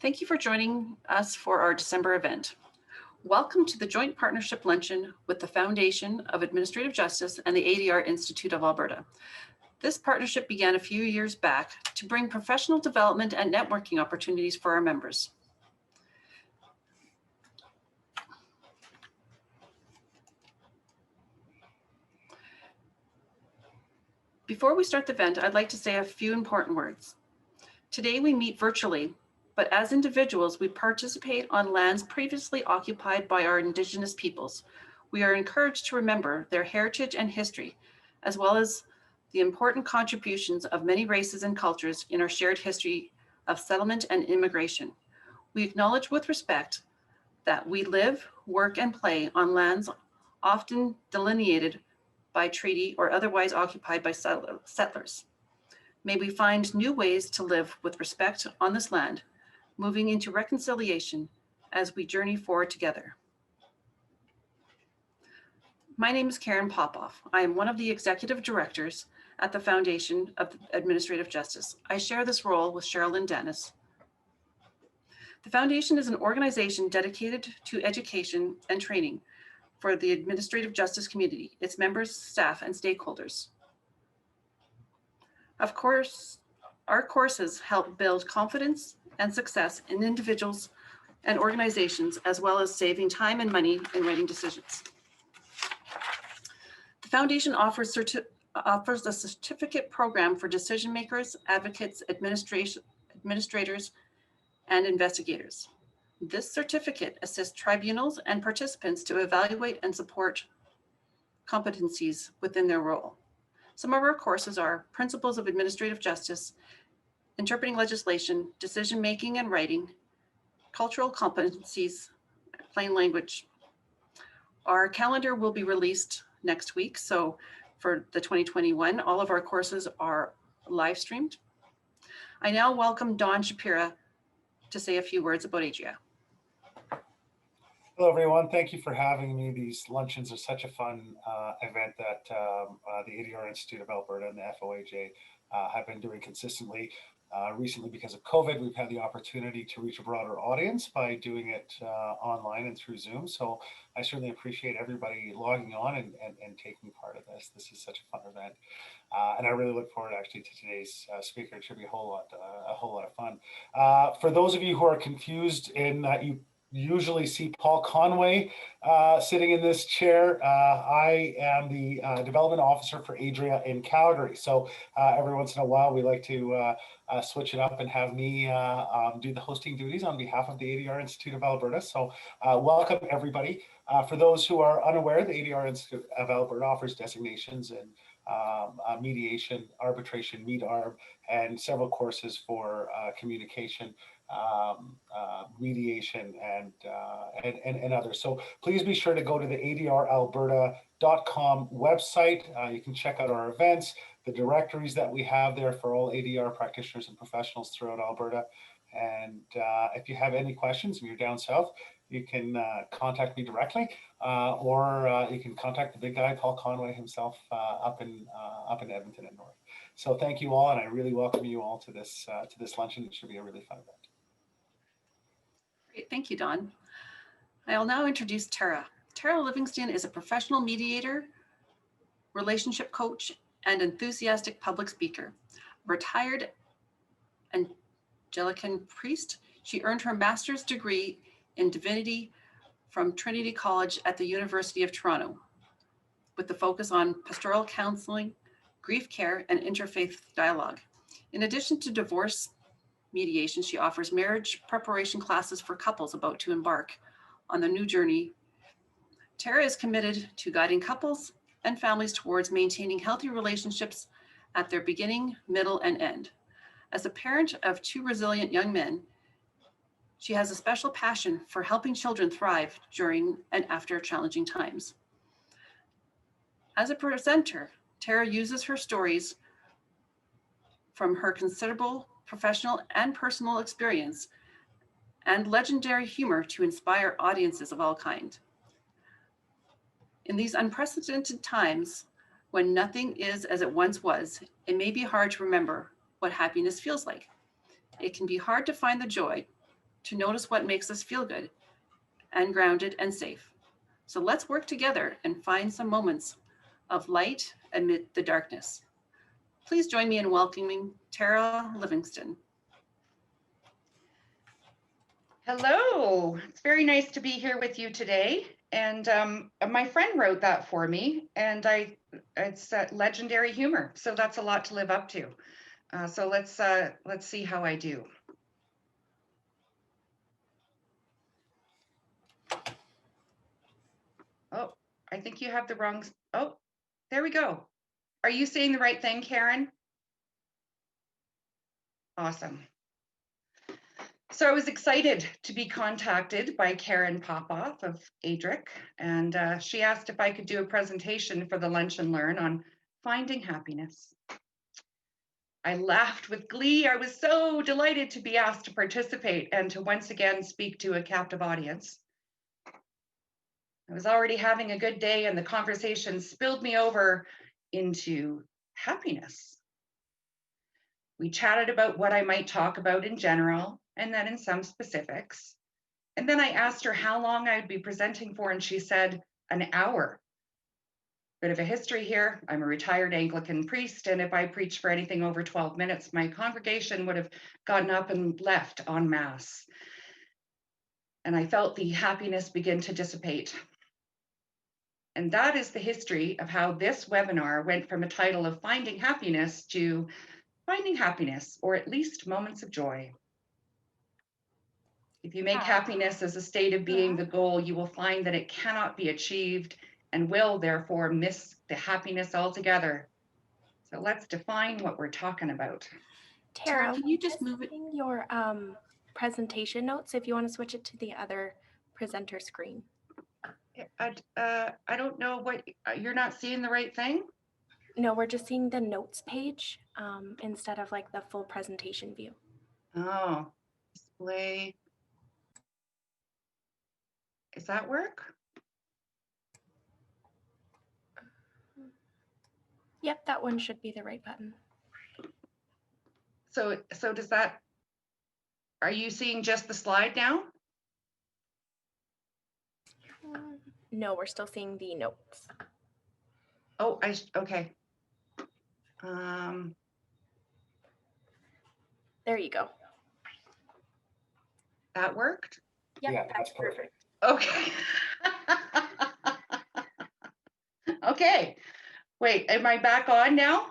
Thank you for joining us for our December event. Welcome to the Joint Partnership Luncheon with the Foundation of Administrative Justice and the ADR Institute of Alberta. This partnership began a few years back to bring professional development and networking opportunities for our members. Before we start the event, I'd like to say a few important words. Today we meet virtually, but as individuals, we participate on lands previously occupied by our Indigenous peoples. We are encouraged to remember their heritage and history, as well as the important contributions of many races and cultures in our shared history of settlement and immigration. We acknowledge with respect that we live, work, and play on lands often delineated by treaty or otherwise occupied by settlers. May we find new ways to live with respect on this land, moving into reconciliation as we journey forward together. My name is Karen Popoff. I am one of the executive directors at the Foundation of Administrative Justice. I share this role with Sherilyn Dennis. The Foundation is an organization dedicated to education and training for the administrative justice community, its members, staff, and stakeholders. Of course, our courses help build confidence and success in individuals and organizations, as well as saving time and money in writing decisions. The Foundation offers a certificate program for decision makers, advocates, administrators, and investigators. This certificate assists tribunals and participants to evaluate and support competencies within their role. Some of our courses are Principles of Administrative Justice, Interpreting Legislation, Decision-Making and Writing, Cultural Competencies, Plain Language. Our calendar will be released next week. So for the 2021, all of our courses are live streamed. I now welcome Don Shapira to say a few words about AGA. Hello, everyone. Thank you for having me. These luncheons are such a fun event that the ADR Institute of Alberta and the FOAJ have been doing consistently. Recently, because of COVID, we've had the opportunity to reach a broader audience by doing it online and through Zoom. So I certainly appreciate everybody logging on and taking part of this. This is such a fun event. And I really look forward actually to today's speaker. It should be a whole lot of fun. For those of you who are confused in that you usually see Paul Conway sitting in this chair. I am the development officer for Adria in Calgary. So every once in a while, we like to switch it up and have me do the hosting duties on behalf of the ADR Institute of Alberta. So welcome, everybody. For those who are unaware, the ADR Institute of Alberta offers designations in mediation, arbitration, MEAD-ARB, and several courses for communication, mediation, and others. So please be sure to go to the adralberta.com website. You can check out our events, the directories that we have there for all ADR practitioners and professionals throughout Alberta. And if you have any questions and you're down south, you can contact me directly, or you can contact the big guy, Paul Conway himself, up in Edmonton and North. So thank you all, and I really welcome you all to this luncheon. It should be a really fun event. Great, thank you, Don. I'll now introduce Tara. Tara Livingston is a professional mediator, relationship coach, and enthusiastic public speaker. Retired Anglican priest, she earned her master's degree in divinity from Trinity College at the University of Toronto, with the focus on pastoral counseling, grief care, and interfaith dialogue. In addition to divorce mediation, she offers marriage preparation classes for couples about to embark on the new journey. Tara is committed to guiding couples and families towards maintaining healthy relationships at their beginning, middle, and end. As a parent of two resilient young men, she has a special passion for helping children thrive during and after challenging times. As a presenter, Tara uses her stories from her considerable professional and personal experience and legendary humor to inspire audiences of all kind. In these unprecedented times, when nothing is as it once was, it may be hard to remember what happiness feels like. It can be hard to find the joy to notice what makes us feel good and grounded and safe. So let's work together and find some moments of light amid the darkness. Please join me in welcoming Tara Livingston. Hello, it's very nice to be here with you today. And my friend wrote that for me, and it's legendary humor, so that's a lot to live up to. So let's see how I do. Oh, I think you have the wrong. Oh, there we go. Are you saying the right thing, Karen? Awesome. So I was excited to be contacted by Karen Popoff of Adric, and she asked if I could do a presentation for the Lunch and Learn on finding happiness. I laughed with glee. I was so delighted to be asked to participate and to once again speak to a captive audience. I was already having a good day, and the conversation spilled me over into happiness. We chatted about what I might talk about in general, and then in some specifics. And then I asked her how long I would be presenting for, and she said an hour. Bit of a history here. I'm a retired Anglican priest, and if I preached for anything over 12 minutes, my congregation would have gotten up and left en masse. And I felt the happiness begin to dissipate. And that is the history of how this webinar went from a title of Finding Happiness to Finding Happiness, or at least Moments of Joy. If you make happiness as a state of being the goal, you will find that it cannot be achieved and will therefore miss the happiness altogether. So let's define what we're talking about. Tara, Can you just move it? Your presentation notes if you want to switch it to the other presenter screen. I don't know what, you're not seeing the right thing? No, we're just seeing the notes page instead of like the full presentation view. Oh, display. Does that work? Yep, that one should be the right button. So does that, are you seeing just the slide now? No, we're still seeing the notes. Oh, okay. There you go. That worked? Yep, Yeah, that's perfect. Okay. Okay. Wait, am I back on now?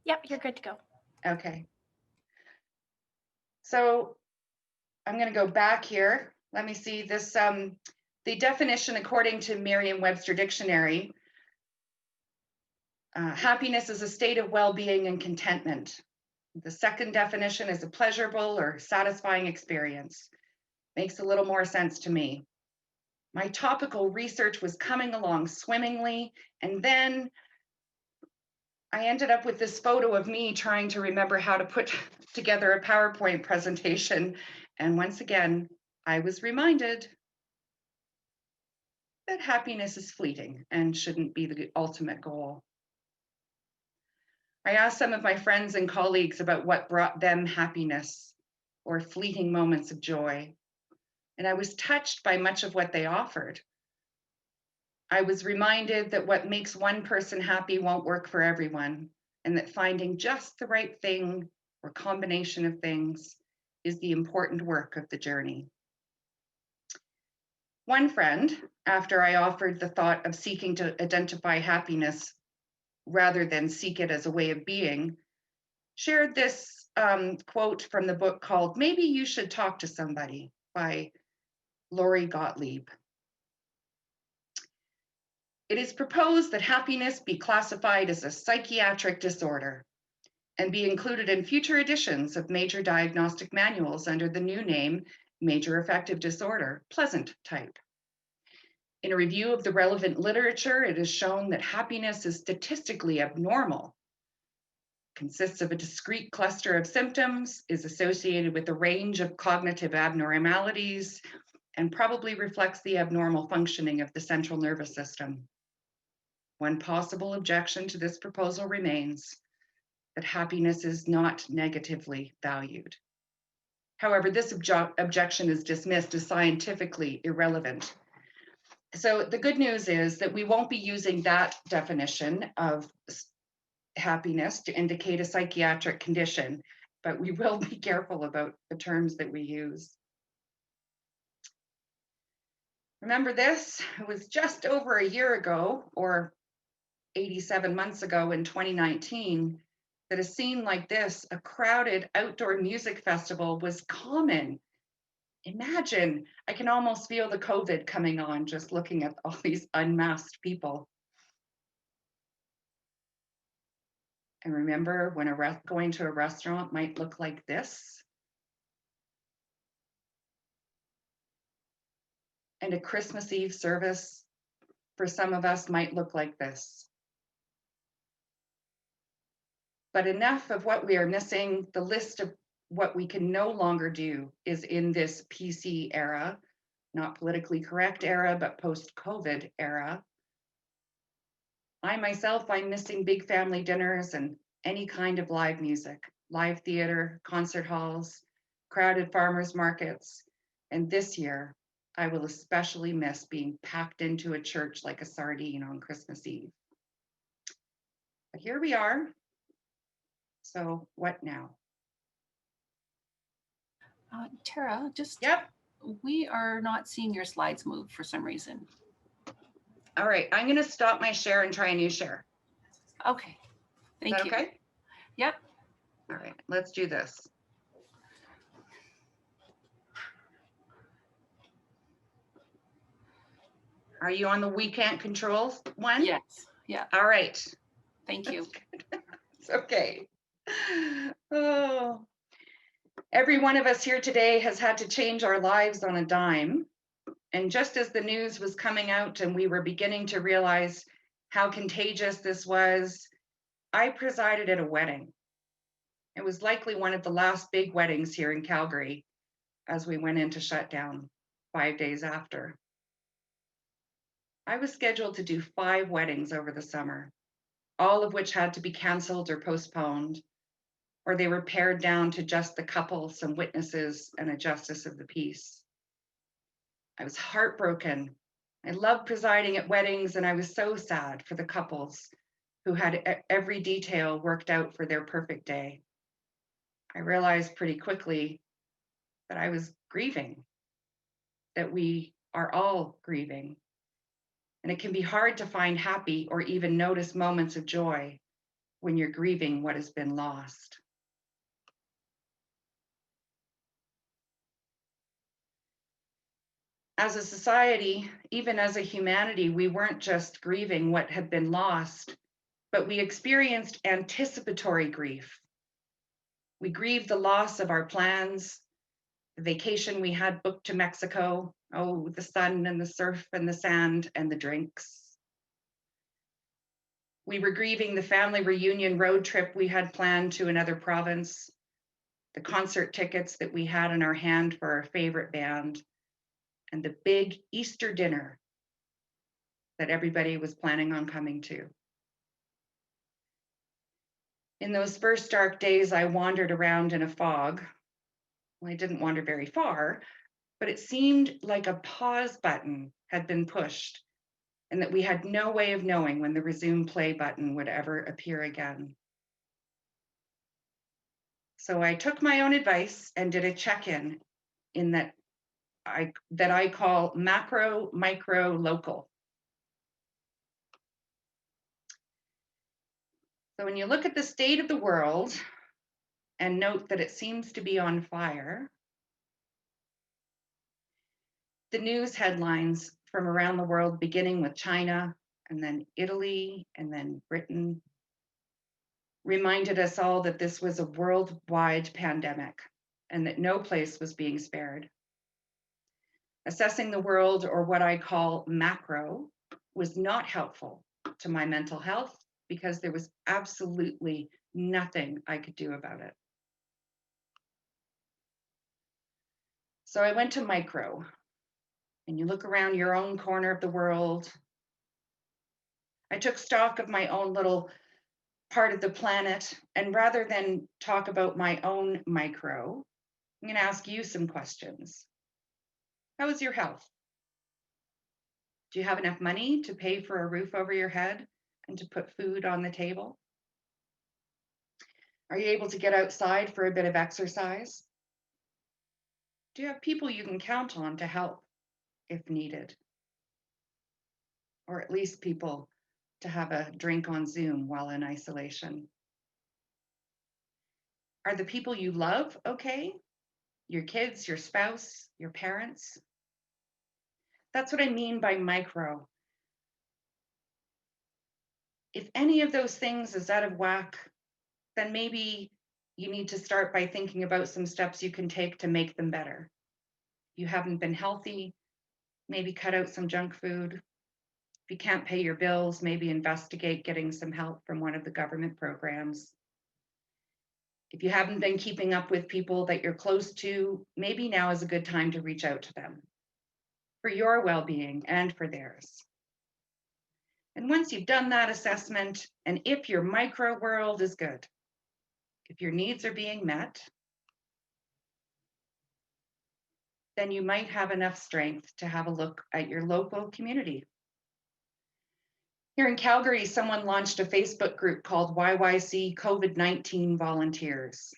Yep, you're good to go. Okay. So I'm going to go back here. Let me see this. The definition, according to Merriam-Webster Dictionary, happiness is a state of well-being and contentment. The second definition is a pleasurable or satisfying experience. Makes a little more sense to me. My topical research was coming along swimmingly, and then I ended up with this photo of me trying to remember how to put together a PowerPoint presentation. And once again, I was reminded that happiness is fleeting and shouldn't be the ultimate goal. I asked some of my friends and colleagues about what brought them happiness or fleeting moments of joy, and I was touched by much of what they offered. I was reminded that what makes one person happy won't work for everyone, and that finding just the right thing or combination of things is the important work of the journey. One friend, after I offered the thought of seeking to identify happiness rather than seek it as a way of being, shared this quote from the book called Maybe You Should Talk to Somebody by Lori Gottlieb. It is proposed that happiness be classified as a psychiatric disorder and be included in future editions of major diagnostic manuals under the new name, Major Affective Disorder, Pleasant Type. In a review of the relevant literature, it is shown that happiness is statistically abnormal, consists of a discrete cluster of symptoms, is associated with a range of cognitive abnormalities, and probably reflects the abnormal functioning of the central nervous system. One possible objection to this proposal remains that happiness is not negatively valued. However, this objection is dismissed as scientifically irrelevant. So the good news is that we won't be using that definition of happiness to indicate a psychiatric condition, but we will be careful about the terms that we use. Remember this? It was just over a year ago, or 87 months ago in 2019, that a scene like this, a crowded outdoor music festival, was common. Imagine, I can almost feel the COVID coming on just looking at all these unmasked people. And remember when going to a restaurant might look like this? And a Christmas Eve service for some of us might look like this. But enough of what we are missing. The list of what we can no longer do is in this PC era, not politically correct era, but post-COVID era. I myself, I'm missing big family dinners and any kind of live music, live theater, concert halls, crowded farmers markets. And this year, I will especially miss being packed into a church like a sardine on Christmas Eve. But here we are. So what now? Tara, just Yep. we are not seeing your slides move for some reason. All right, I'm gonna stop my share and try a new share. Okay, Is thank that you. okay? Yep. All right, let's do this. Are you on the we can't control one? Yes. Yeah. All right. Thank you. It's okay. Oh, every one of us here today has had to change our lives on a dime. And just as the news was coming out and we were beginning to realize how contagious this was, I presided at a wedding. It was likely one of the last big weddings here in Calgary as we went into shutdown 5 days after. I was scheduled to do 5 weddings over the summer, all of which had to be canceled or postponed, or they were pared down to just the couple, some witnesses, and a justice of the peace. I was heartbroken. I loved presiding at weddings, and I was so sad for the couples who had every detail worked out for their perfect day. I realized pretty quickly that I was grieving, that we are all grieving. And it can be hard to find happy or even notice moments of joy when you're grieving what has been lost. As a society, even as a humanity, we weren't just grieving what had been lost, but we experienced anticipatory grief. We grieved the loss of our plans, the vacation we had booked to Mexico, oh, the sun and the surf and the sand and the drinks. We were grieving the family reunion road trip we had planned to another province, the concert tickets that we had in our hand for our favorite band, and the big Easter dinner that everybody was planning on coming to. In those first dark days, I wandered around in a fog. Well, I didn't wander very far, but it seemed like a pause button had been pushed and that we had no way of knowing when the resume play button would ever appear again. So I took my own advice and did a check-in in that I call macro, micro, local. So when you look at the state of the world and note that it seems to be on fire, the news headlines from around the world, beginning with China and then Italy and then Britain, reminded us all that this was a worldwide pandemic and that no place was being spared. Assessing the world, or what I call macro, was not helpful to my mental health because there was absolutely nothing I could do about it. So I went to micro, and you look around your own corner of the world. I took stock of my own little part of the planet, and rather than talk about my own micro, I'm going to ask you some questions. How is your health? Do you have enough money to pay for a roof over your head and to put food on the table? Are you able to get outside for a bit of exercise? Do you have people you can count on to help if needed? Or at least people to have a drink on Zoom while in isolation? Are the people you love okay? Your kids, your spouse, your parents? That's what I mean by micro. If any of those things is out of whack, then maybe you need to start by thinking about some steps you can take to make them better. If you haven't been healthy, maybe cut out some junk food. If you can't pay your bills, maybe investigate getting some help from one of the government programs. If you haven't been keeping up with people that you're close to, maybe now is a good time to reach out to them for your well-being and for theirs. And once you've done that assessment, and if your micro world is good, if your needs are being met, then you might have enough strength to have a look at your local community. Here in Calgary, someone launched a Facebook group called YYC COVID-19 Volunteers.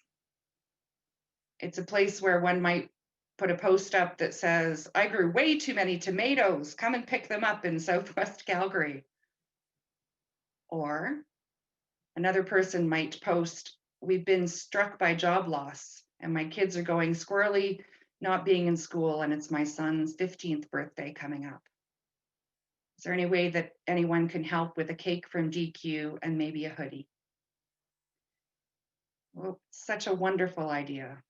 It's a place where one might put a post up that says, I grew way too many tomatoes, come and pick them up in Southwest Calgary. Or another person might post, we've been struck by job loss and my kids are going squirrely, not being in school, and it's my son's 15th birthday coming up. Is there any way that anyone can help with a cake from GQ and maybe a hoodie? Well, such a wonderful idea.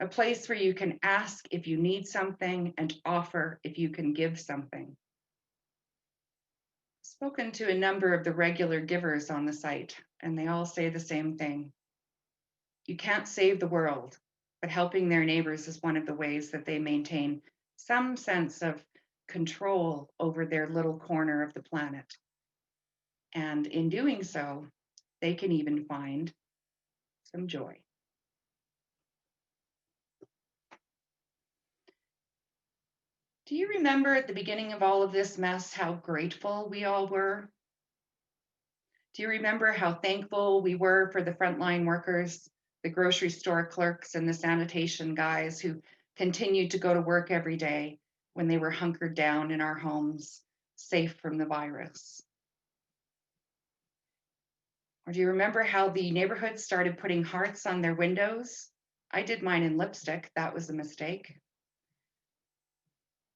A place where you can ask if you need something and offer if you can give something. I've spoken to a number of the regular givers on the site, and they all say the same thing. You can't save the world, but helping their neighbors is one of the ways that they maintain some sense of control over their little corner of the planet. And in doing so, they can even find some joy. Do you remember at the beginning of all of this mess how grateful we all were? Do you remember how thankful we were for the frontline workers, the grocery store clerks, and the sanitation guys who continued to go to work every day when they were hunkered down in our homes, safe from the virus? Or do you remember how the neighborhoods started putting hearts on their windows? I did mine in lipstick. That was a mistake.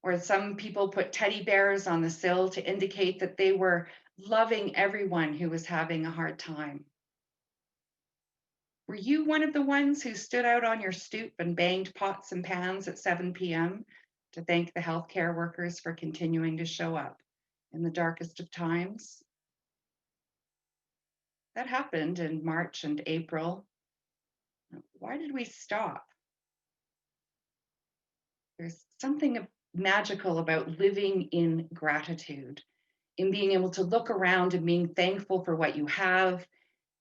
Or some people put teddy bears on the sill to indicate that they were loving everyone who was having a hard time. Were you one of the ones who stood out on your stoop and banged pots and pans at 7 p.m. to thank the healthcare workers for continuing to show up in the darkest of times? That happened in March and April. Why did we stop? There's something magical about living in gratitude, in being able to look around and being thankful for what you have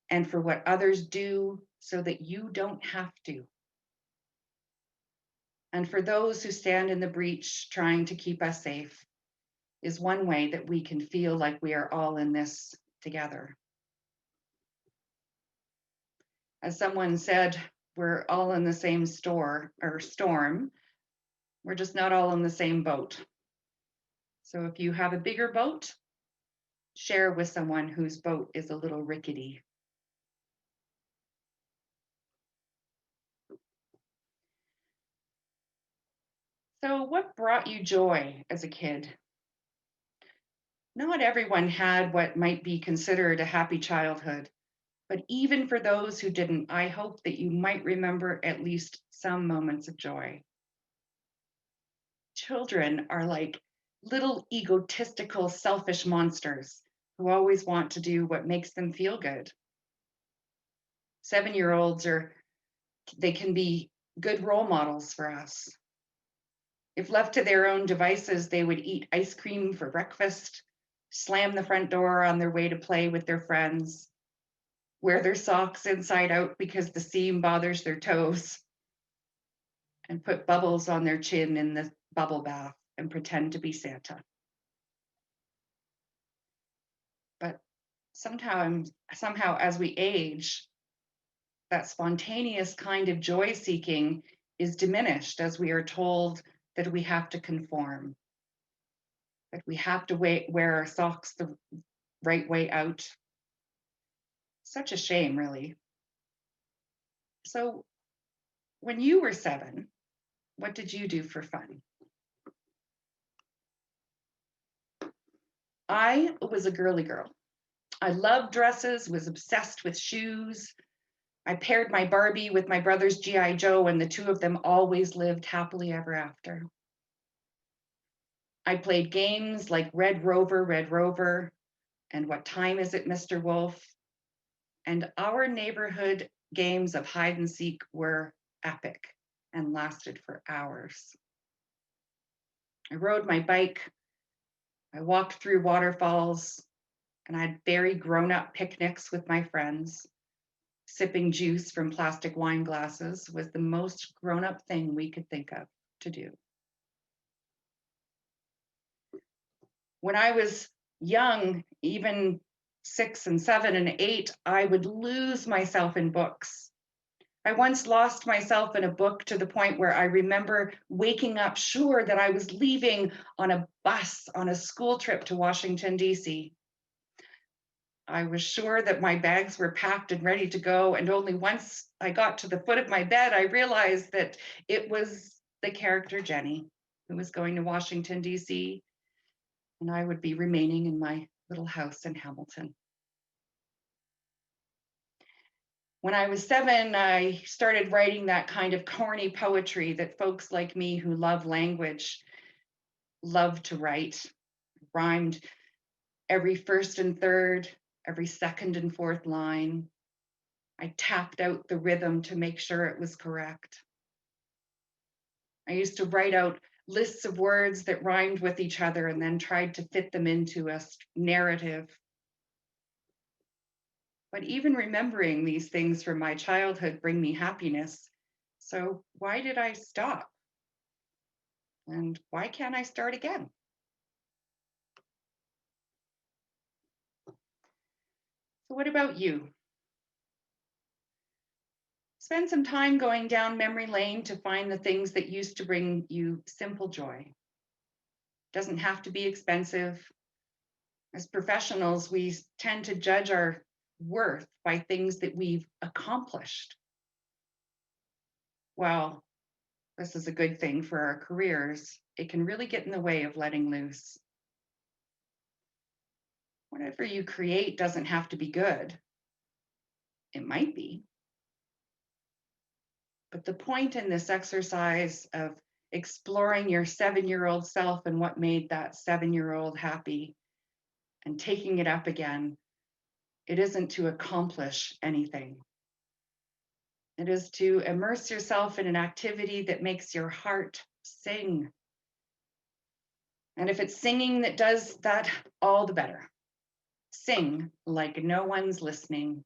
and for what others do so that you don't have to. And for those who stand in the breach trying to keep us safe is one way that we can feel like we are all in this together. As someone said, we're all in the same storm. We're just not all in the same boat. So if you have a bigger boat, share with someone whose boat is a little rickety. So what brought you joy as a kid? Not everyone had what might be considered a happy childhood, but even for those who didn't, I hope that you might remember at least some moments of joy. Children are like little egotistical, selfish monsters who always want to do what makes them feel good. 7-year-olds they can be good role models for us. If left to their own devices, they would eat ice cream for breakfast, slam the front door on their way to play with their friends, wear their socks inside out because the seam bothers their toes, and put bubbles on their chin in the bubble bath and pretend to be Santa. But somehow as we age, that spontaneous kind of joy seeking is diminished as we are told that we have to conform, that we have to wear our socks the right way out. Such a shame, really. So when you were 7, what did you do for fun? I was a girly girl. I loved dresses, was obsessed with shoes. I paired my Barbie with my brother's G.I. Joe, and the two of them always lived happily ever after. I played games like Red Rover, and What Time Is It, Mr. Wolf? And our neighborhood games of hide and seek were epic and lasted for hours. I rode my bike, I walked through waterfalls, and I had very grown-up picnics with my friends. Sipping juice from plastic wine glasses was the most grown-up thing we could think of to do. When I was young, even 6 and 7 and 8, I would lose myself in books. I once lost myself in a book to the point where I remember waking up sure that I was leaving on a bus on a school trip to Washington, D.C. I was sure that my bags were packed and ready to go, and only once I got to the foot of my bed, I realized that it was the character Jenny who was going to Washington, D.C., and I would be remaining in my little house in Hamilton. When I was 7, I started writing that kind of corny poetry that folks like me who love language love to write. Rhymed every first and third, every second and fourth line. I tapped out the rhythm to make sure it was correct. I used to write out lists of words that rhymed with each other and then tried to fit them into a narrative. But even remembering these things from my childhood bring me happiness. So why did I stop? And why can't I start again? So what about you? Spend some time going down memory lane to find the things that used to bring you simple joy. Doesn't have to be expensive. As professionals, we tend to judge our worth by things that we've accomplished. Well, this is a good thing for our careers. It can really get in the way of letting loose. Whatever you create doesn't have to be good. It might be. But the point in this exercise of exploring your 7-year-old self and what made that 7-year-old happy and taking it up again, it isn't to accomplish anything. It is to immerse yourself in an activity that makes your heart sing. And if it's singing that does that, all the better. Sing like no one's listening.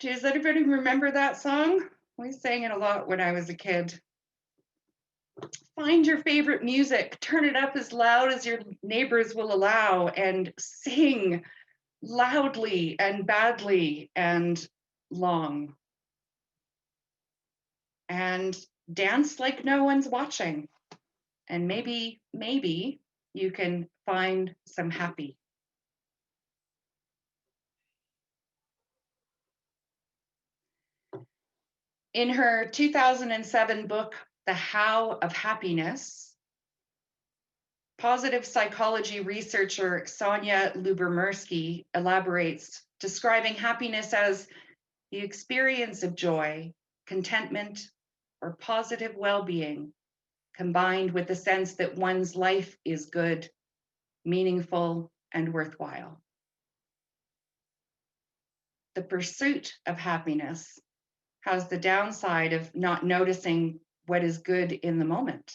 Does anybody remember that song? We sang it a lot when I was a kid. Find your favorite music, turn it up as loud as your neighbors will allow, and sing loudly and badly and long. And dance like no one's watching. And maybe you can find some happy. In her 2007 book, The How of Happiness, Positive psychology researcher Sonia Lubomirsky elaborates, describing happiness as the experience of joy, contentment, or positive well-being, combined with the sense that one's life is good, meaningful, and worthwhile. The pursuit of happiness has the downside of not noticing what is good in the moment.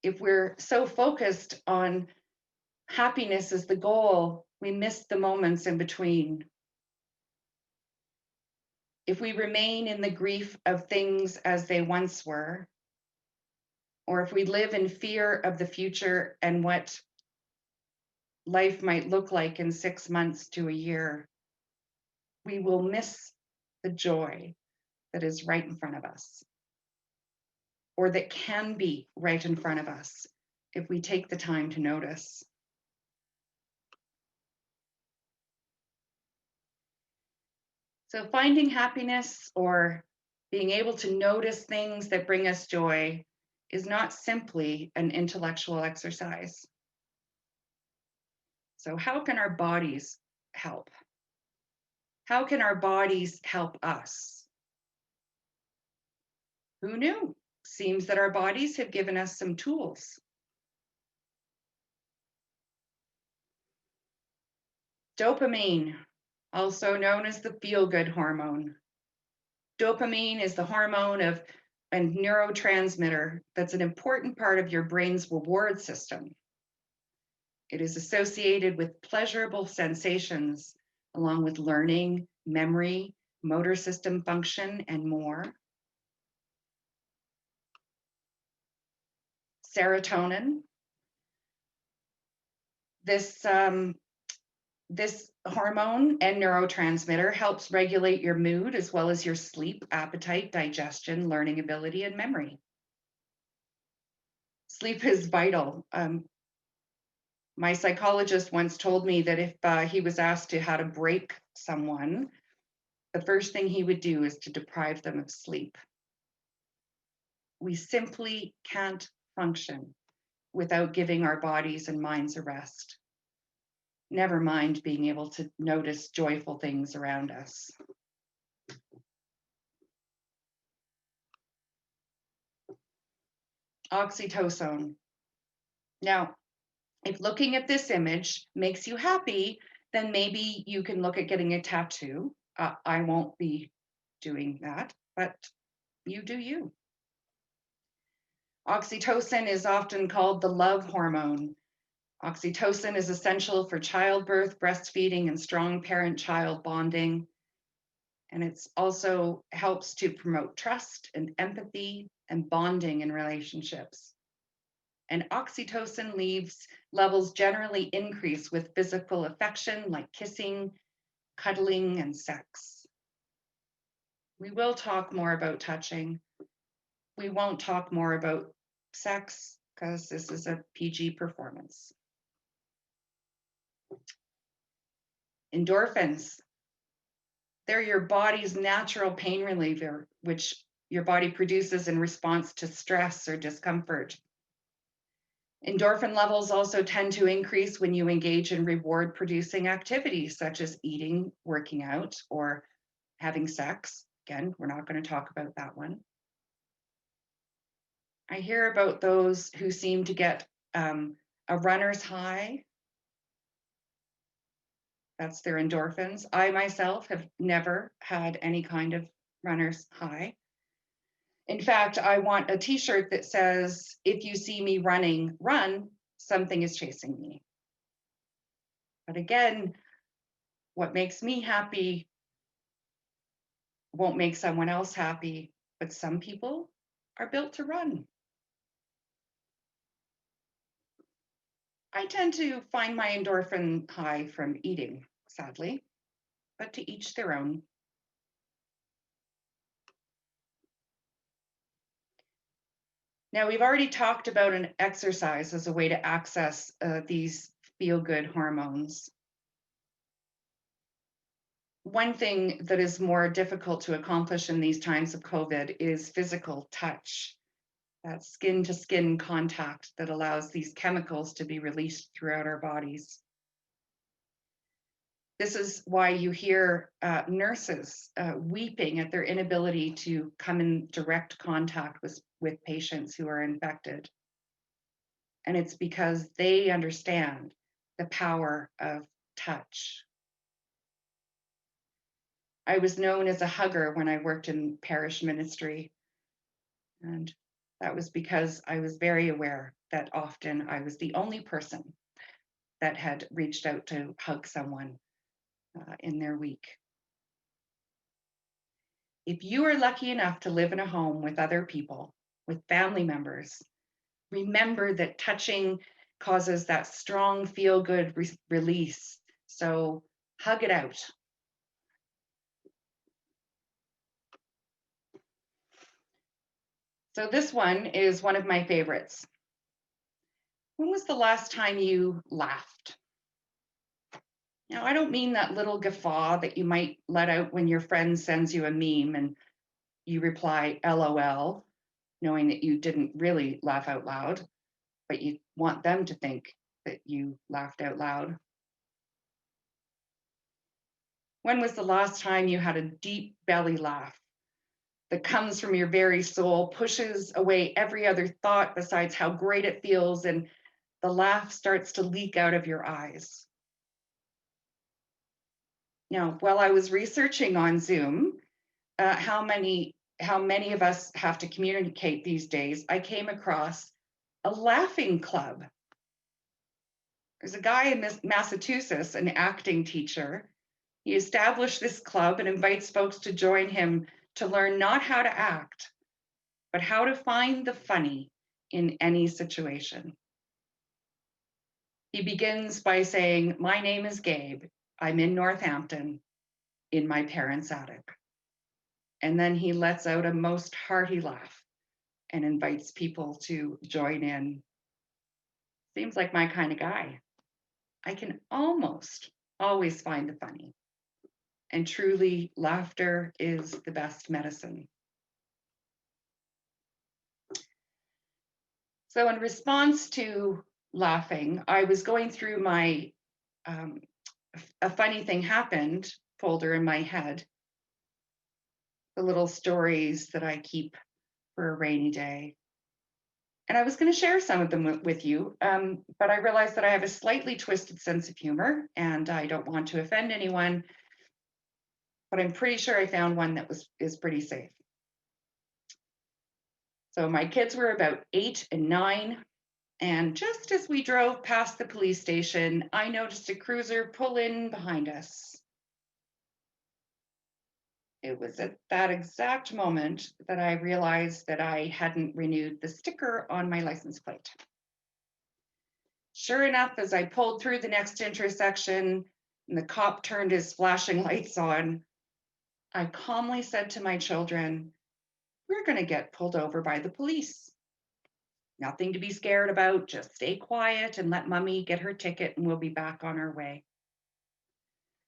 If we're so focused on happiness as the goal, we miss the moments in between. If we remain in the grief of things as they once were, or if we live in fear of the future and what life might look like in 6 months to a year, we will miss the joy that is right in front of us, or that can be right in front of us if we take the time to notice. So finding happiness or being able to notice things that bring us joy is not simply an intellectual exercise. So how can our bodies help? How can our bodies help us? Who knew? Seems that our bodies have given us some tools. Dopamine, also known as the feel-good hormone. Dopamine is the hormone of a neurotransmitter that's an important part of your brain's reward system. It is associated with pleasurable sensations, along with learning, memory, motor system function, and more. Serotonin. This hormone and neurotransmitter helps regulate your mood as well as your sleep, appetite, digestion, learning ability, and memory. Sleep is vital. My psychologist once told me that if he was asked to how to break someone, the first thing he would do is to deprive them of sleep. We simply can't function without giving our bodies and minds a rest. Never mind being able to notice joyful things around us. Oxytocin. Now, if looking at this image makes you happy, then maybe you can look at getting a tattoo. I won't be doing that, but you do you. Oxytocin is often called the love hormone. Oxytocin is essential for childbirth, breastfeeding, and strong parent-child bonding. And it also helps to promote trust and empathy and bonding in relationships. And oxytocin levels generally increase with physical affection like kissing, cuddling, and sex. We will talk more about touching. We won't talk more about sex because this is a PG performance. Endorphins. They're your body's natural pain reliever, which your body produces in response to stress or discomfort. Endorphin levels also tend to increase when you engage in reward-producing activities such as eating, working out, or having sex. Again, we're not going to talk about that one. I hear about those who seem to get a runner's high. That's their endorphins. I myself have never had any kind of runner's high. In fact, I want a t-shirt that says, if you see me running, run, something is chasing me. But again, what makes me happy won't make someone else happy, but some people are built to run. I tend to find my endorphin high from eating, sadly, but to each their own. Now, we've already talked about an exercise as a way to access these feel-good hormones. One thing that is more difficult to accomplish in these times of COVID is physical touch. that skin to skin contact that allows these chemicals to be released throughout our bodies. This is why you hear nurses weeping at their inability to come in direct contact with patients who are infected. And it's because they understand the power of touch. I was known as a hugger when I worked in parish ministry. And that was because I was very aware that often I was the only person that had reached out to hug someone in their week. If you are lucky enough to live in a home with other people, with family members, remember that touching causes that strong feel-good release. So hug it out. So this one is one of my favorites. When was the last time you laughed? Now, I don't mean that little guffaw that you might let out when your friend sends you a meme and you reply, LOL, knowing that you didn't really laugh out loud, but you want them to think that you laughed out loud. When was the last time you had a deep belly laugh that comes from your very soul, pushes away every other thought besides how great it feels, and the laugh starts to leak out of your eyes? Now, while I was researching on Zoom, how many of us have to communicate these days, I came across a laughing club. There's a guy in Massachusetts, an acting teacher. He established this club and invites folks to join him to learn not how to act, but how to find the funny in any situation. He begins by saying, "My name is Gabe. I'm in Northampton in my parents' attic." And then he lets out a most hearty laugh and invites people to join in. Seems like my kind of guy. I can almost always find the funny. And truly, laughter is the best medicine. So in response to laughing, I was going through my a funny thing happened folder in my head, the little stories that I keep for a rainy day. And I was going to share some of them with you, but I realized that I have a slightly twisted sense of humor and I don't want to offend anyone, but I'm pretty sure I found one that is pretty safe. So my kids were about 8 and 9, and just as we drove past the police station, I noticed a cruiser pull in behind us. It was at that exact moment that I realized that I hadn't renewed the sticker on my license plate. Sure enough, as I pulled through the next intersection and the cop turned his flashing lights on, I calmly said to my children, "We're going to get pulled over by the police. Nothing to be scared about, just stay quiet and let mommy get her ticket and we'll be back on our way."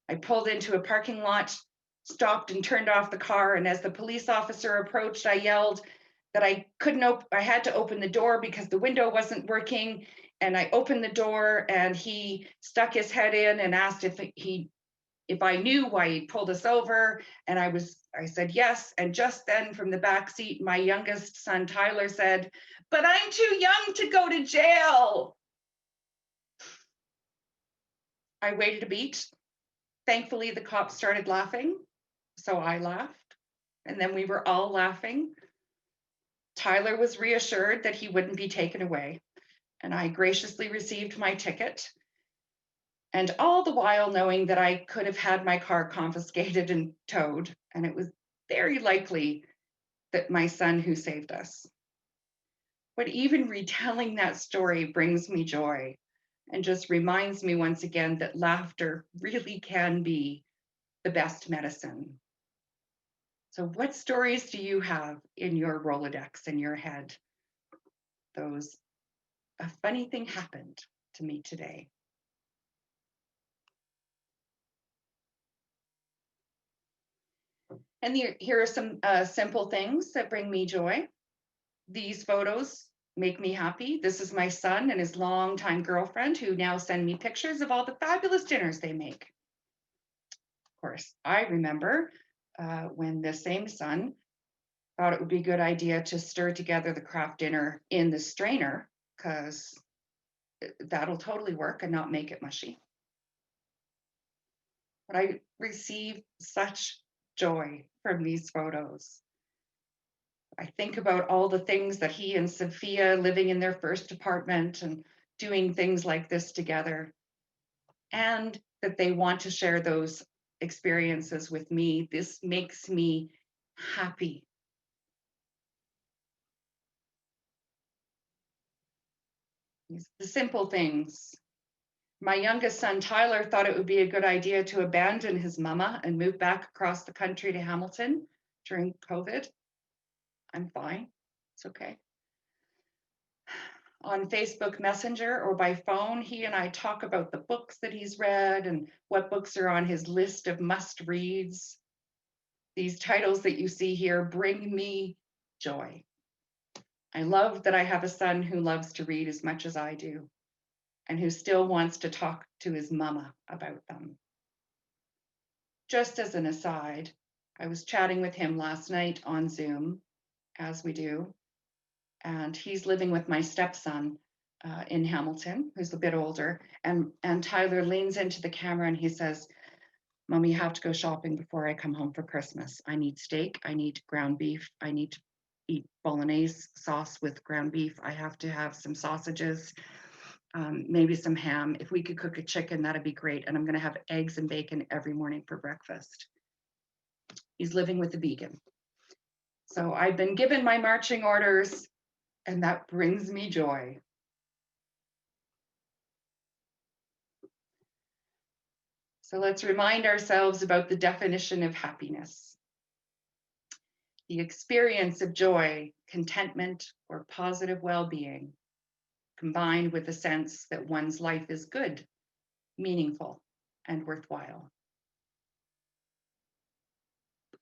I pulled into a parking lot, stopped and turned off the car, and as the police officer approached, I yelled that I had to open the door because the window wasn't working. And I opened the door and he stuck his head in and asked if I knew why he pulled us over. And I said yes. And just then from the back seat, my youngest son, Tyler, said, "But I'm too young to go to jail." I waited a beat. Thankfully, the cop started laughing, so I laughed, and then we were all laughing. Tyler was reassured that he wouldn't be taken away, and I graciously received my ticket, and all the while knowing that I could have had my car confiscated and towed, and it was very likely that my son who saved us. But even retelling that story brings me joy and just reminds me once again that laughter really can be the best medicine. So what stories do you have in your Rolodex, in your head? A funny thing happened to me today. And here are some simple things that bring me joy. These photos make me happy. This is my son and his longtime girlfriend who now send me pictures of all the fabulous dinners they make. Of course, I remember when the same son thought it would be a good idea to stir together the craft dinner in the strainer because that'll totally work and not make it mushy. But I receive such joy from these photos. I think about all the things that he and Sophia living in their first apartment and doing things like this together, and that they want to share those experiences with me. This makes me happy. The simple things. My youngest son, Tyler, thought it would be a good idea to abandon his mama and move back across the country to Hamilton during COVID. I'm fine. It's okay. On Facebook Messenger or by phone, he and I talk about the books that he's read and what books are on his list of must reads. These titles that you see here bring me joy. I love that I have a son who loves to read as much as I do and who still wants to talk to his mama about them. Just as an aside, I was chatting with him last night on Zoom, as we do, and he's living with my stepson in Hamilton, who's a bit older. And Tyler leans into the camera and he says, "Mommy, you have to go shopping before I come home for Christmas. I need steak, I need ground beef, I need to eat bolognese sauce with ground beef. I have to have some sausages, maybe some ham. If we could cook a chicken, that'd be great. And I'm going to have eggs and bacon every morning for breakfast." He's living with a vegan. So I've been given my marching orders, and that brings me joy. So let's remind ourselves about the definition of happiness. The experience of joy, contentment, or positive well-being, combined with a sense that one's life is good, meaningful, and worthwhile.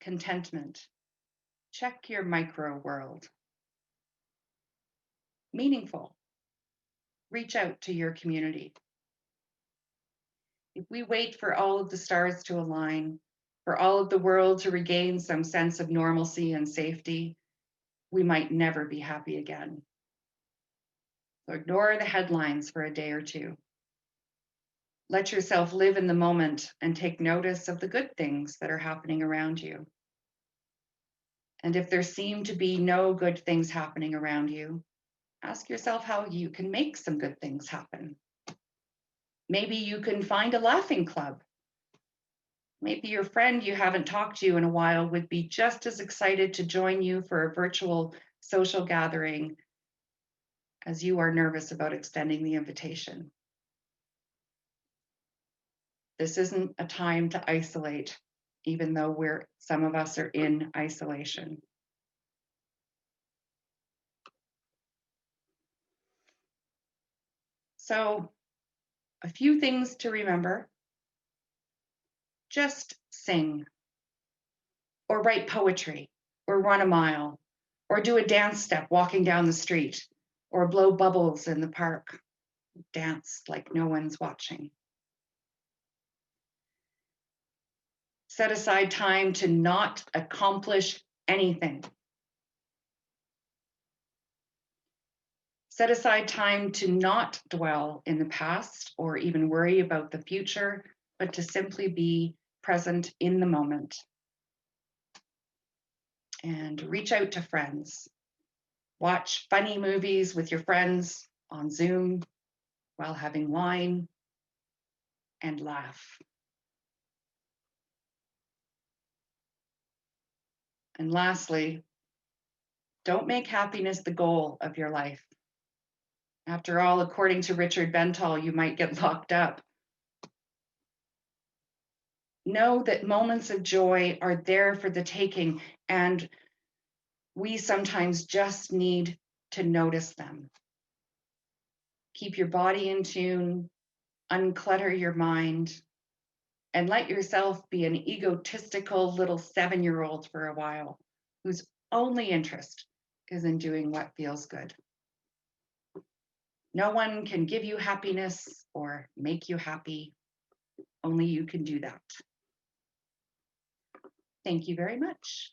Contentment. Check your micro world. Meaningful. Reach out to your community. If we wait for all of the stars to align, for all of the world to regain some sense of normalcy and safety, we might never be happy again. So ignore the headlines for a day or two. Let yourself live in the moment and take notice of the good things that are happening around you. And if there seem to be no good things happening around you, ask yourself how you can make some good things happen. Maybe you can find a laughing club. Maybe your friend you haven't talked to in a while would be just as excited to join you for a virtual social gathering as you are nervous about extending the invitation. This isn't a time to isolate, even though some of us are in isolation. So, a few things to remember. Just sing, or write poetry, or run a mile, or do a dance step walking down the street, or blow bubbles in the park. Dance like no one's watching. Set aside time to not accomplish anything. Set aside time to not dwell in the past or even worry about the future, but to simply be present in the moment. And reach out to friends. Watch funny movies with your friends on Zoom while having wine, and laugh. And lastly, don't make happiness the goal of your life. After all, according to Richard Bentall, you might get locked up. Know that moments of joy are there for the taking, and we sometimes just need to notice them. Keep your body in tune, unclutter your mind, and let yourself be an egotistical little 7-year-old for a while, whose only interest is in doing what feels good. No one can give you happiness or make you happy. Only you can do that. Thank you very much.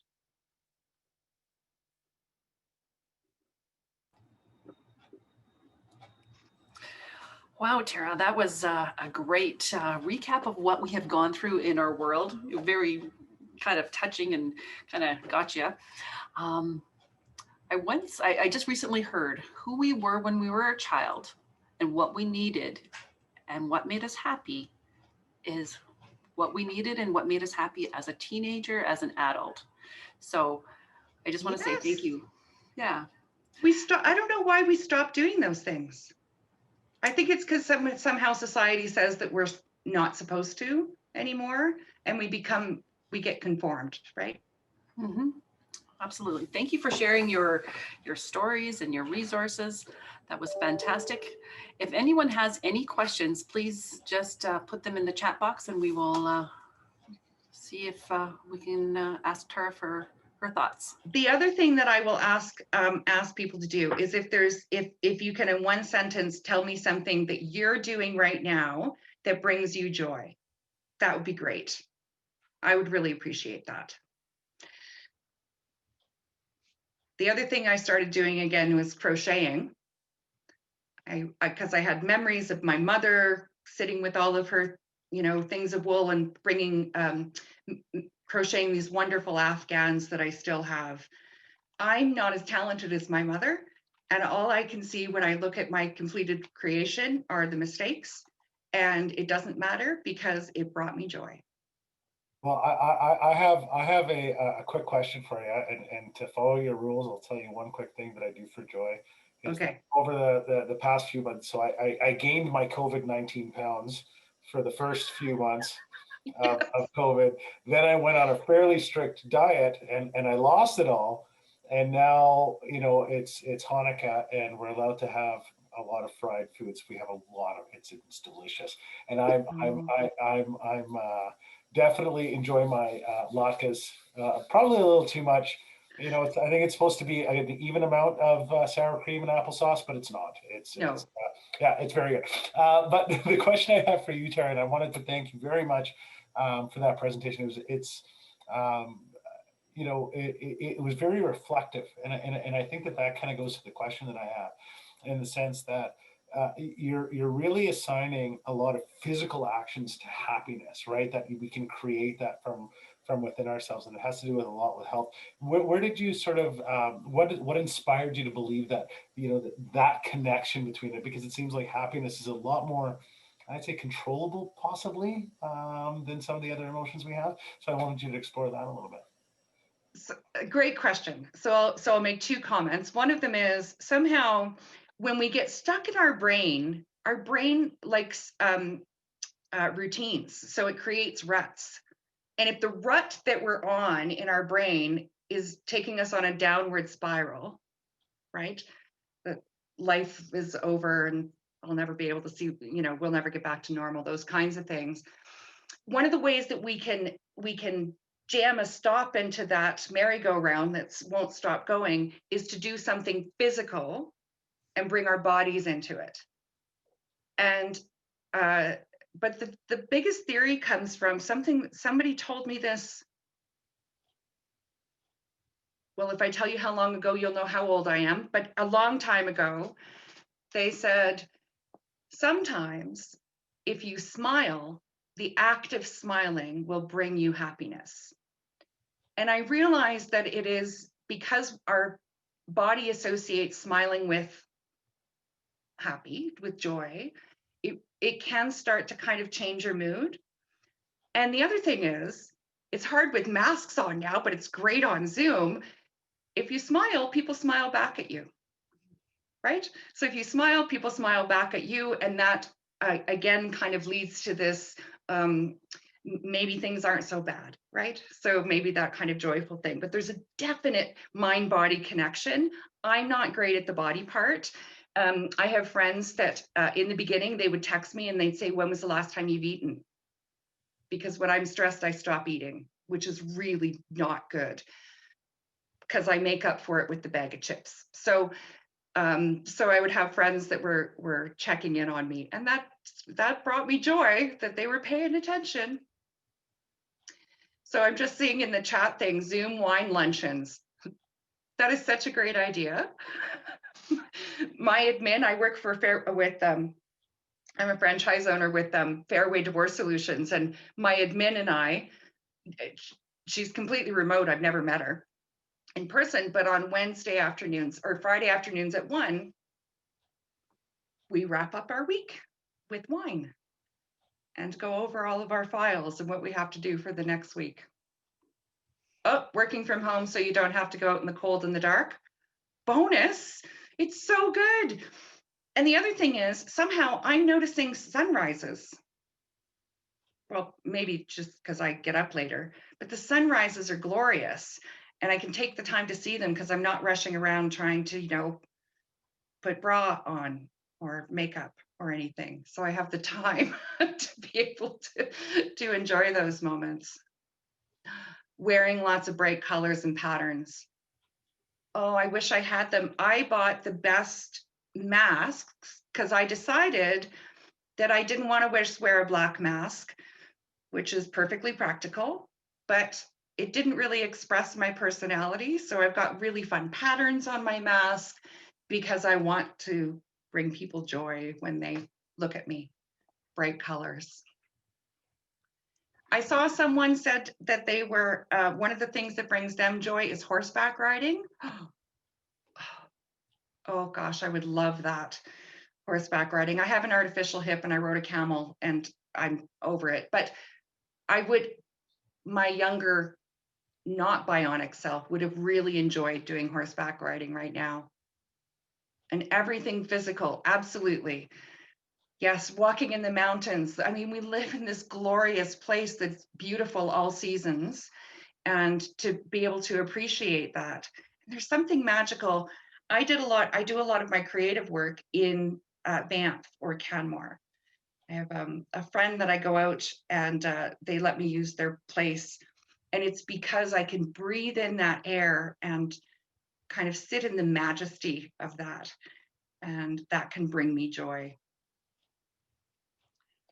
Wow, Tara, that was a great recap of what we have gone through in our world. Very kind of touching and kind of gotcha. I just recently heard who we were when we were a child and what we needed and what made us happy is what we needed and what made us happy as a teenager, as an adult. So I just want to say thank Yes. you. Yeah. I don't know why we stopped doing those things. I think it's because somehow society says that we're not supposed to anymore, and we get conformed, right? Mm-hmm. Absolutely. Thank you for sharing your stories and your resources. That was fantastic. If anyone has any questions, please just put them in the chat box and we will see if we can ask Tara for her thoughts. The other thing that I will ask people to do is if you can in one sentence tell me something that you're doing right now that brings you joy, that would be great. I would really appreciate that. The other thing I started doing again was crocheting. Because I had memories of my mother sitting with all of her, things of wool and bringing, crocheting these wonderful Afghans that I still have. I'm not as talented as my mother, and all I can see when I look at my completed creation are the mistakes, and it doesn't matter because it brought me joy. Well, I have a quick question for you, and to follow your rules, I'll tell you one quick thing that I do for joy. Is that Okay. over the past few months, so I gained my COVID-19 pounds for the first few months of COVID. Then I went on a fairly strict diet, and I lost it all. And now, it's Hanukkah, and we're allowed to have a lot of fried foods. We have a lot of it's delicious, and I'm definitely enjoy my latkes. Probably a little too much. I think it's supposed to be an even amount of sour cream and applesauce, but it's not. No. Yeah, it's very good. But the question I have for you, Tara, and I wanted to thank you very much for that presentation. It was very reflective, and I think that kind of goes to the question that I have, in the sense that you're really assigning a lot of physical actions to happiness, right? That we can create that from within ourselves, and it has to do with a lot with health. Where did you sort of what inspired you to believe that that connection between it? Because it seems like happiness is a lot more, I'd say, controllable possibly than some of the other emotions we have. So I wanted you to explore that a little bit. So, great question. So I'll make two comments. One of them is somehow when we get stuck in our brain likes routines. So it creates ruts. And if the rut that we're on in our brain is taking us on a downward spiral, right? That life is over and I'll never be able to see, we'll never get back to normal, those kinds of things. One of the ways that we can jam a stop into that merry-go-round that won't stop going is to do something physical and bring our bodies into it. And but the biggest theory comes from somebody told me this. Well, if I tell you how long ago, you'll know how old I am, but a long time ago, they said, sometimes if you smile, the act of smiling will bring you happiness. And I realized that it is because our body associates smiling with happy, with joy, it can start to kind of change your mood. And the other thing is, it's hard with masks on now, but it's great on Zoom. If you smile, people smile back at you, right? So if you smile, people smile back at you. And that, again, kind of leads to this, maybe things aren't so bad, right? So maybe that kind of joyful thing. But there's a definite mind-body connection. I'm not great at the body part. I have friends that in the beginning, they would text me and they'd say, when was the last time you've eaten? Because when I'm stressed, I stop eating, which is really not good. because I make up for it with the bag of chips. So I would have friends that were checking in on me, and that brought me joy that they were paying attention. So I'm just seeing in the chat thing, Zoom wine luncheons. That is such a great idea. My admin, I work for I'm a franchise owner with Fairway Divorce Solutions, and my admin and I, she's completely remote. I've never met her in person, but on Wednesday afternoons or Friday afternoons at 1, we wrap up our week with wine and go over all of our files and what we have to do for the next week. Oh, working from home so you don't have to go out in the cold and the dark. Bonus. It's so good. And the other thing is, somehow I'm noticing sunrises. Well, maybe just because I get up later, but the sunrises are glorious. And I can take the time to see them because I'm not rushing around trying to, put bra on or makeup or anything. So I have the time to be able to enjoy those moments. Wearing lots of bright colors and patterns. Oh, I wish I had them. I bought the best masks because I decided that I didn't want to wear a black mask, which is perfectly practical, but it didn't really express my personality. So I've got really fun patterns on my mask because I want to bring people joy when they look at me. Bright colors. I saw someone said that they were, one of the things that brings them joy is horseback riding. Oh gosh, I would love that. Horseback riding. I have an artificial hip and I rode a camel and I'm over it. But my younger, not bionic self would have really enjoyed doing horseback riding right now. And everything physical, absolutely. Yes, walking in the mountains. I mean, we live in this glorious place that's beautiful all seasons, and to be able to appreciate that. There's something magical. I do a lot of my creative work in Banff or Canmore. I have a friend that I go out and they let me use their place. And it's because I can breathe in that air and kind of sit in the majesty of that. And that can bring me joy.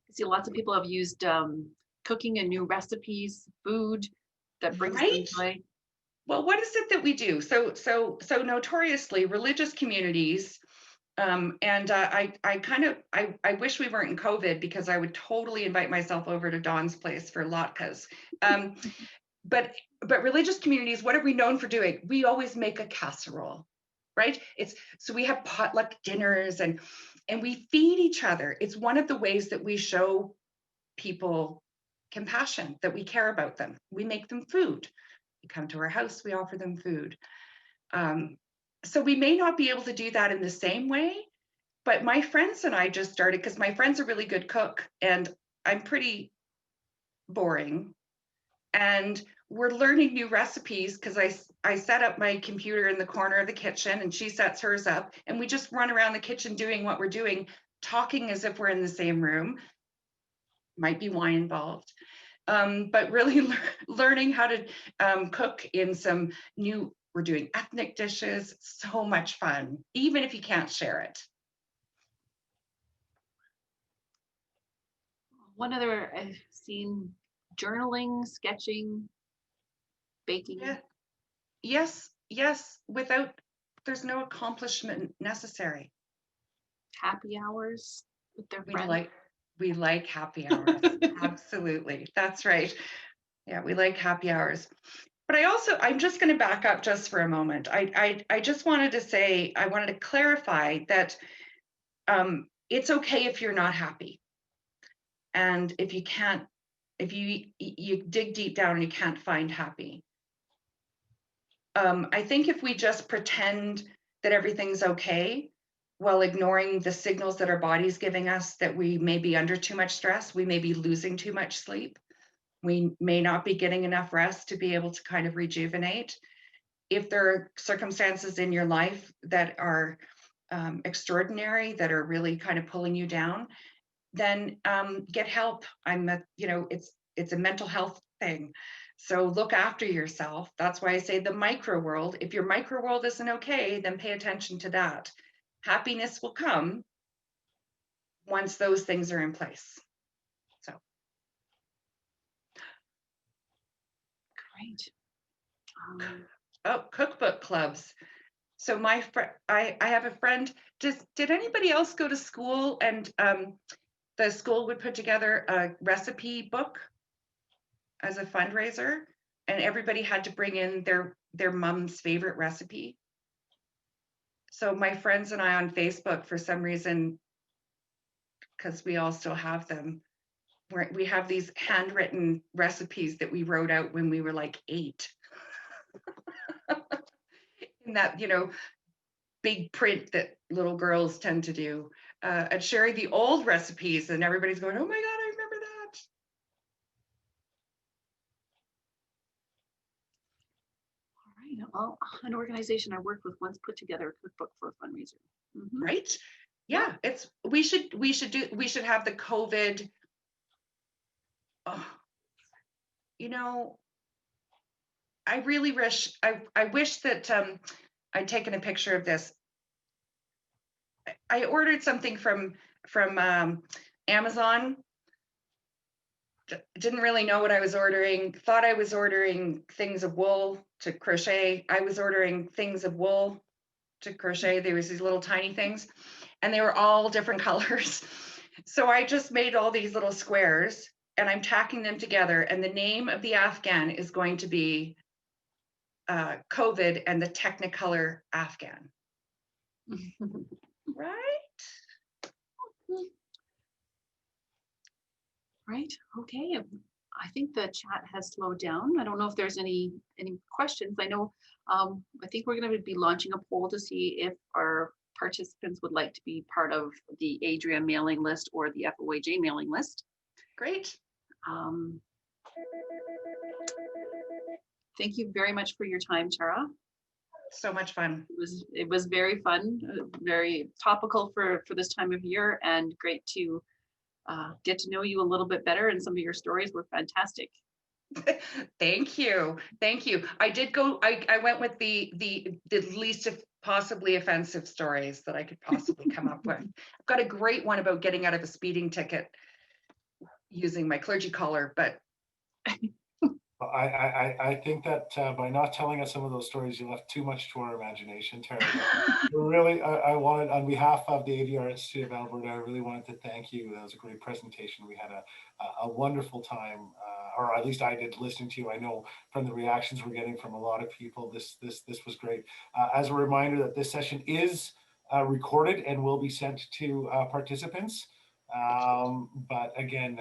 I see lots of people have used cooking and new recipes, food that brings them Right? joy. Well, what is it that we do? So notoriously, religious communities, and I wish we weren't in COVID because I would totally invite myself over to Dawn's place for latkes. But religious communities, what are we known for doing? We always make a casserole, right? So we have potluck dinners and we feed each other. It's one of the ways that we show people compassion, that we care about them. We make them food. They come to our house, we offer them food. So we may not be able to do that in the same way, but my friends and I just started, because my friend's a really good cook and I'm pretty boring. And we're learning new recipes because I set up my computer in the corner of the kitchen and she sets hers up and we just run around the kitchen doing what we're doing, talking as if we're in the same room. Might be wine involved. But really learning how to cook in some new, we're doing ethnic dishes, so much fun, even if you can't share it. One other I've seen journaling, sketching, baking. Yeah. Yes, there's no accomplishment necessary. Happy hours with their friends. We like happy hours. Absolutely. That's right. Yeah, we like happy hours. But I'm just going to back up just for a moment. I just wanted to say, I wanted to clarify that it's okay if you're not happy. And if you dig deep down and you can't find happy. I think if we just pretend that everything's okay, while ignoring the signals that our body's giving us that we may be under too much stress, we may be losing too much sleep, we may not be getting enough rest to be able to kind of rejuvenate. If there are circumstances in your life that are extraordinary, that are really kind of pulling you down, then get help. It's a mental health thing. So look after yourself. That's why I say the micro world. If your micro world isn't okay, then pay attention to that. Happiness will come once those things are in place. So Great. oh, cookbook clubs. So my friend, I have a friend. Did anybody else go to school and the school would put together a recipe book as a fundraiser, and everybody had to bring in their mom's favorite recipe. So my friends and I on Facebook, for some reason, because we all still have them, we have these handwritten recipes that we wrote out when we were like 8. In that, big print that little girls tend to do, and sharing the old recipes, and everybody's going, oh my God, I remember that. All right. Well, an organization I worked with once put together a cookbook for a fundraiser. Mhm. Right? Yeah, we should have the COVID. Oh, I really wish I wish that I'd taken a picture of this. I ordered something from Amazon. Didn't really know what I was ordering. Thought I was ordering things of wool to crochet. I was ordering things of wool to crochet. There was these little tiny things, and they were all different colors. So I just made all these little squares, and I'm tacking them together. And the name of the Afghan is going to be COVID and the Technicolor Afghan. Right? Right. Okay. I think the chat has slowed down. I don't know if there's any questions. I know. I think we're going to be launching a poll to see if our participants would like to be part of the Adria mailing list or the FOAJ mailing list. Great. Thank you very much for your time, Tara. So much fun. It was very fun, very topical for this time of year, and great to get to know you a little bit better. And some of your stories were fantastic. Thank you. I did go. I went with the least of possibly offensive stories that I could possibly come up with. I've got a great one about getting out of a speeding ticket using my clergy collar, but I think that by not telling us some of those stories, you left too much to our imagination, Terry. Really, I wanted, on behalf of the ADR Institute of Alberta, I really wanted to thank you. That was a great presentation. We had a wonderful time, or at least I did, listening to you. I know from the reactions we're getting from a lot of people, this was great. As a reminder that this session is recorded and will be sent to participants. But again,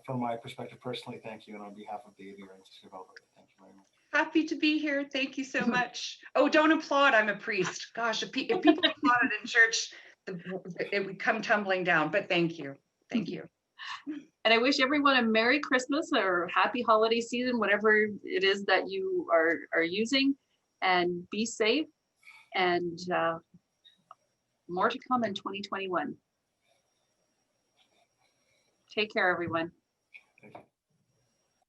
from my perspective personally, thank you. And on behalf of the ADR Institute of Alberta, thank you very much. happy to be here. Thank you so much. Oh, don't applaud. I'm a priest. Gosh, if people applauded in church, it would come tumbling down. But thank you. Thank you. And I wish everyone a Merry Christmas or happy holiday season, whatever it is that you are using, and be safe, and more to come in 2021. Take care, everyone. Thank you.